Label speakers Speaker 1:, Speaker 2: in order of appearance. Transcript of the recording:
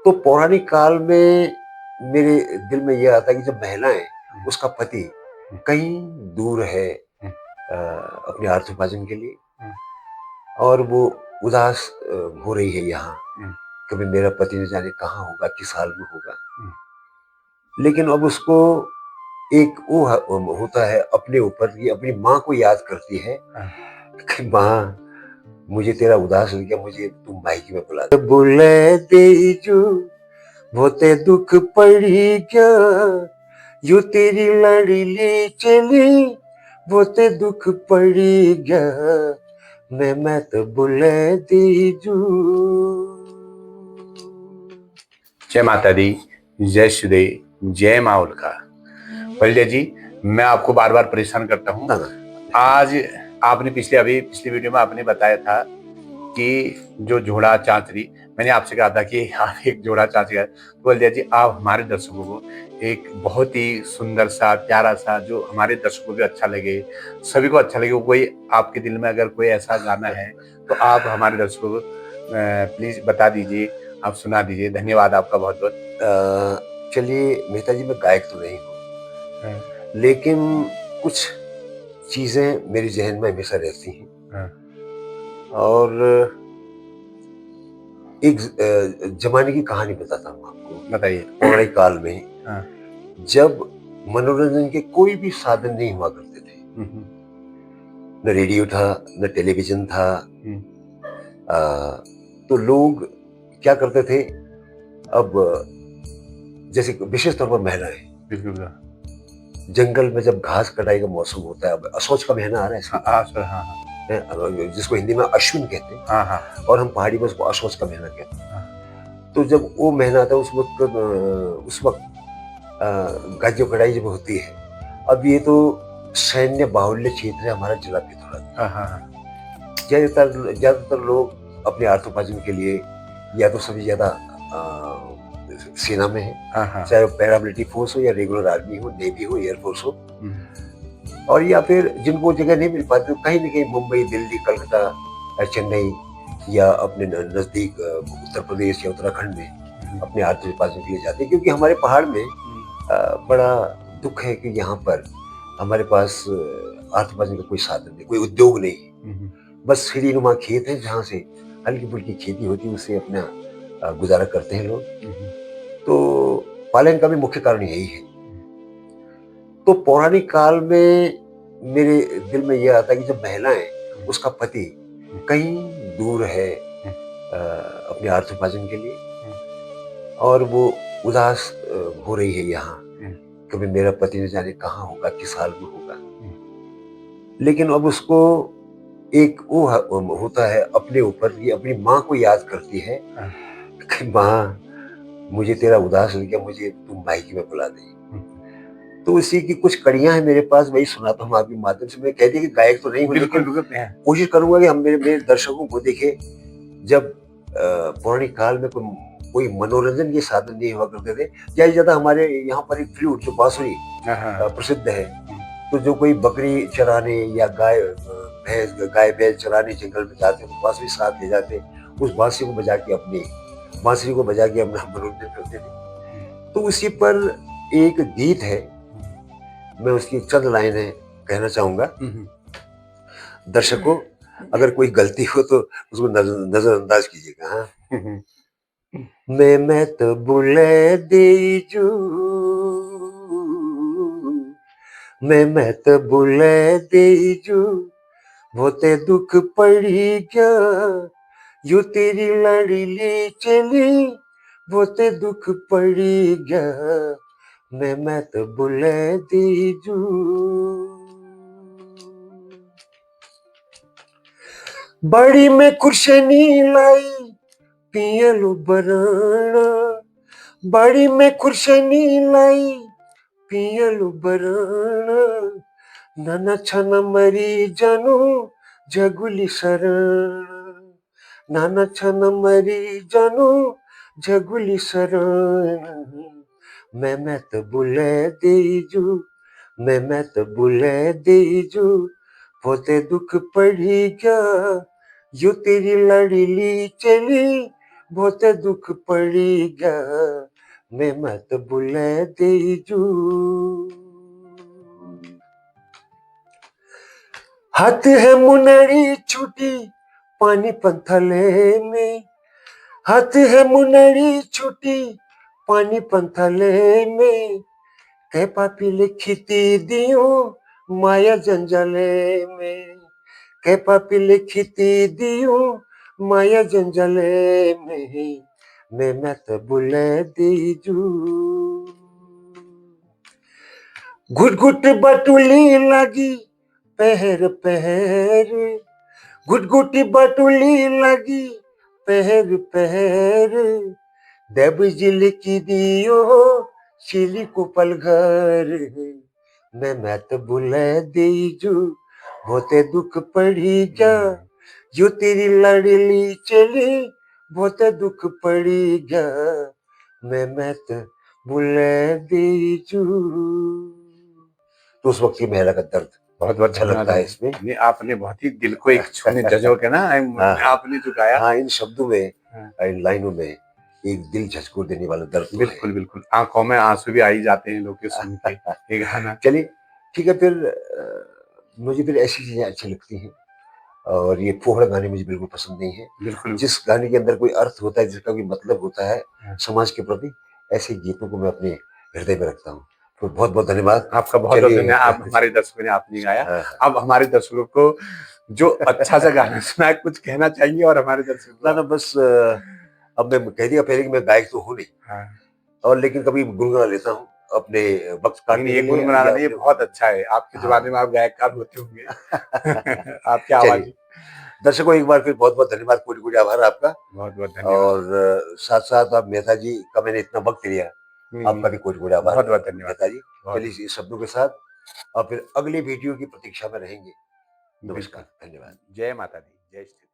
Speaker 1: तो पौराणिक काल में मेरे दिल में ये आता है कि जब महिलाएँ,
Speaker 2: हुँ,
Speaker 1: उसका पति
Speaker 2: हुँ,
Speaker 1: कहीं दूर है
Speaker 2: हुँ,
Speaker 1: अपने अर्थोपार्जन के लिए
Speaker 2: हुँ,
Speaker 1: और वो उदास हो रही है यहाँ।
Speaker 2: हुँ,
Speaker 1: कभी मेरा पति न जाने कहाँ होगा, किस हाल में होगा।
Speaker 2: हुँ,
Speaker 1: लेकिन अब उसको एक वो होता है अपने ऊपर कि अपनी माँ को याद करती है
Speaker 2: हाँ,
Speaker 1: कि माँ, मुझे तेरा उदास लग गया, मुझे तुम मायके में बुला दे। बुले तेजू होते दुख पड़ी क्या, यूं तेरी लाडली चली होते दुख पड़ी क्या, मैं तो बुले तेजू।
Speaker 2: जय माता दी, जय श्री, जय माँ उल्का। परिजय जी, मैं आपको बार-बार परेशान करता हूँ।
Speaker 1: ना ना।
Speaker 2: आज आपने पिछली वीडियो में आपने बताया था कि जो जोड़ा चाँचरी, मैंने आपसे कहा था कि आप एक जोड़ा चाँचरी है। तो परिजय जी, आप हमारे दर्शकों को एक बहुत ही सुंदर-सा, प्यारा-सा जो हमारे दर्शकों को भी अच्छा लगे, सभी को अच्छा लगे, वो कोई आपके दिल में अगर कोई ऐसा गाना है, तो आप हमारे दर्शकों को प्लीज़ बता दीजिए, आप सुना दीजिए। धन्यवाद आपका बहुत-बहुत।
Speaker 1: चलिए मेहता जी, मैं गायक तो नहीं हूँ,
Speaker 2: हाँ,
Speaker 1: लेकिन कुछ चीजें मेरे जहन में हमेशा रहती हैं।
Speaker 2: हाँ,
Speaker 1: और एक जमाने की कहानी बताता हूँ आपको।
Speaker 2: बताइए।
Speaker 1: पौराणिक काल में
Speaker 2: हाँ,
Speaker 1: जब मनोरंजन के कोई भी साधन नहीं हुआ करते थे,
Speaker 2: हुँ, हुँ,
Speaker 1: न रेडियो था, न टेलीविजन था।
Speaker 2: हुँ,
Speaker 1: अ, तो लोग क्या करते थे, अब जैसे विशेष तौर पर महिलाएं
Speaker 2: बिल्कुल।
Speaker 1: जंगल में जब घास कटाई का मौसम होता है, अब असोज का महीना आ रहा है
Speaker 2: हाँ,
Speaker 1: इसके
Speaker 2: हाँ, सर, हाँ, हाँ,
Speaker 1: जिसको हिंदी में अश्विन कहते हैं,
Speaker 2: हाँ, हाँ,
Speaker 1: और हम पहाड़ी में उसको असोज का महीना कहते हैं।
Speaker 2: हाँ,
Speaker 1: तो जब वो महीना आता है उस वक्त गाजियो कटाई जब होती है। अब ये तो सैन्य बाहुल्य क्षेत्र है हमारा जिला पिथौरागढ़।
Speaker 2: हाँ, हाँ, हाँ,
Speaker 1: ज्यादातर लोग अपने अर्थोपार्जन के लिए या तो सबसे ज्यादा सेना में है,
Speaker 2: हाँ, हाँ,
Speaker 1: चाहे वो पैरामिलिट्री फोर्स हो या रेगुलर आर्मी हो, नेवी हो, एयरफोर्स हो।
Speaker 2: हुँ,
Speaker 1: और या फिर जिनको जगह नहीं मिल पाती, तो कहीं ना कहीं मुंबई, दिल्ली, कलकत्ता, चेन्नई या अपने नजदीक उत्तर प्रदेश या उत्तराखंड में
Speaker 2: हुँ,
Speaker 1: अपने अर्थोपार्जन के लिए जाते हैं, क्योंकि हमारे पहाड़ में
Speaker 2: हुँ,
Speaker 1: बड़ा दुख है कि यहाँ पर हमारे पास अर्थोपार्जन का कोई साधन नहीं, कोई उद्योग नहीं है।
Speaker 2: हुँ, हुँ,
Speaker 1: बस सीढ़ीनुमा खेत है जहाँ से हल्की-फुल्की खेती होती है, उससे अपना गुज़ारा करते हैं लोग।
Speaker 2: हुँ, हुँ,
Speaker 1: तो पलायन का भी मुख्य कारण यही है।
Speaker 2: हुँ,
Speaker 1: तो पौराणिक काल में मेरे दिल में ये आता है कि जब महिलाएँ,
Speaker 2: हुँ,
Speaker 1: उसका पति
Speaker 2: हुँ,
Speaker 1: कहीं दूर है
Speaker 2: हुँ,
Speaker 1: अपने अर्थोपार्जन के लिए
Speaker 2: हुँ,
Speaker 1: और वो उदास हो रही है यहाँ।
Speaker 2: हुँ,
Speaker 1: कभी मेरा पति न जाने कहाँ होगा, किस हाल में होगा।
Speaker 2: हुँ,
Speaker 1: लेकिन अब उसको एक वो होता है अपने ऊपर कि अपनी माँ को याद करती है
Speaker 2: हाँ,
Speaker 1: कि माँ, मुझे तेरा उदास लग गया, मुझे तुम मायके में बुला दे।
Speaker 2: हुँ,
Speaker 1: तो उसी की कुछ कड़ियाँ हैं मेरे पास, वही सुनाता हूँ आपके माध्यम से। मैं कह दिया कि गायक तो नहीं हूँ,
Speaker 2: बिल्कुल,
Speaker 1: लेकिन
Speaker 2: बिल्कुल
Speaker 1: कोशिश करूँगा कि हम मेरे मेरे दर्शकों को देखें। जब पौराणिक काल में कोई कोई मनोरंजन के साधन नहीं हुआ करते थे, ज़्यादा से ज़्यादा हमारे यहाँ पर एक फ्लूट जो बाँसुरी
Speaker 2: हाँ, हाँ,
Speaker 1: प्रसिद्ध है।
Speaker 2: हुँ,
Speaker 1: तो जो कोई बकरी चराने या गाय-भैंस चराने जंगल में जाते, तो बाँसुरी साथ ले जाते। उस बाँसुरी को बजा के अपना मनोरंजन करते थे।
Speaker 2: हुँ,
Speaker 1: तो उसी पर एक गीत है,
Speaker 2: हुँ,
Speaker 1: मैं उसकी चंद लाइनें कहना चाहूँगा।
Speaker 2: हुँ, हुँ,
Speaker 1: दर्शकों, अगर कोई गलती हो तो उसको नज़रअंदाज कीजिएगा, हाँ।
Speaker 2: हुँ, हुँ,
Speaker 1: मैं तो बुले दीजू, मैं तो बुले दीजू होते दुख पड़ी क्या, यूं तेरी लाडली चली होते दुख पड़ी क्या, मैं तो बुले दीजू। बड़ी में कुर्शनी लाई पियलु बराना, बड़ी में कुर्शनी लाई पियलु बराना, नन छन मरी जनु जगुली शरण, नन छन मरी जनु जगुली शरण, मैं तो बुले दीजू, मैं तो बुले दीजू होते दुख पड़ी क्या, यूं तेरी लाडली चली बहुत दुख पड़ेगा मैं मत बुला देजू हाथ है मुनरी छुटी पानी पंथले में हाथ है मुनरी छुटी पानी पंथले में कह पापी लिखती दियो माया जंजाले में कह पापी लिखती दियो माया जंजाले में मैं मत बुला दीजू घुट घुट बटुली लगी पहर पहर घुट घुट बटुली लगी पहर पहर देव जिल की दियो सिली को पलघर मैं मत बुला दीजू बहुते दुख पड़ी जा जो तेरी लाडली चली बहुत दुख पड़ी जा मैं मत बुला दीजू तो उस वक्त की महिला का दर्द
Speaker 2: बहुत बहुत
Speaker 1: अच्छा लगता है इसमें
Speaker 2: नहीं, आपने बहुत ही दिल को एक छूने जजो के ना
Speaker 1: हाँ,
Speaker 2: आपने जो गाया
Speaker 1: हाँ इन शब्दों में
Speaker 2: हाँ।
Speaker 1: इन लाइनों में एक दिल झकझोर देने वाला दर्द तो है।
Speaker 2: बिल्कुल बिल्कुल आंखों में आंसू भी आ ही जाते हैं लोग के सुन के ये गाना।
Speaker 1: चलिए ठीक है फिर मुझे फिर ऐसी चीजें अच्छी लगती हैं और ये फोहड़ गाने मुझे बिल्कुल पसंद नहीं है
Speaker 2: बिल्कुल
Speaker 1: जिस गाने के अंदर कोई अर्थ होता है जिसका कोई मतलब होता है
Speaker 2: हाँ।
Speaker 1: समाज के प्रति ऐसे गीतों को मैं अपने हृदय में रखता हूँ तो बहुत बहुत धन्यवाद
Speaker 2: आपका बहुत बहुत
Speaker 1: चलिए
Speaker 2: धन्यवाद। आप हमारे दर्शकों ने आपने गाया
Speaker 1: हाँ,
Speaker 2: अब हमारे दर्शकों को जो अच्छा सा गाना सुना है कुछ कहना चाहिए और हमारे दर्शकों
Speaker 1: ना ना बस अब मैं कह दिया पहले कि मैं गायक तो हूँ नहीं
Speaker 2: हाँ।
Speaker 1: और लेकिन कभी गुनगुना लेता हूँ अपने वक्त काटने
Speaker 2: ये
Speaker 1: के लिए
Speaker 2: गुनगुनाना
Speaker 1: या
Speaker 2: नहीं
Speaker 1: अपने
Speaker 2: बहुत अच्छा है आपके
Speaker 1: हाँ।
Speaker 2: जमाने में आप गायकार होते होंगे आपकी आवाज
Speaker 1: चलिए दर्शकों एक बार फिर बहुत बहुत धन्यवाद कोटि कोटि आभार आपका
Speaker 2: बहुत बहुत धन्यवाद
Speaker 1: और साथ साथ आप मेहता जी का मैंने इतना वक्त लिया आपका भी कोटि कोटि आभार
Speaker 2: बहुत बहुत धन्यवाद
Speaker 1: मेहता जी
Speaker 2: बहुत
Speaker 1: चलिए इस शब्दों के साथ और फिर अगली वीडियो की प्रतीक्षा में रहेंगे नमस्कार धन्यवाद
Speaker 2: जय माता दी जय श्री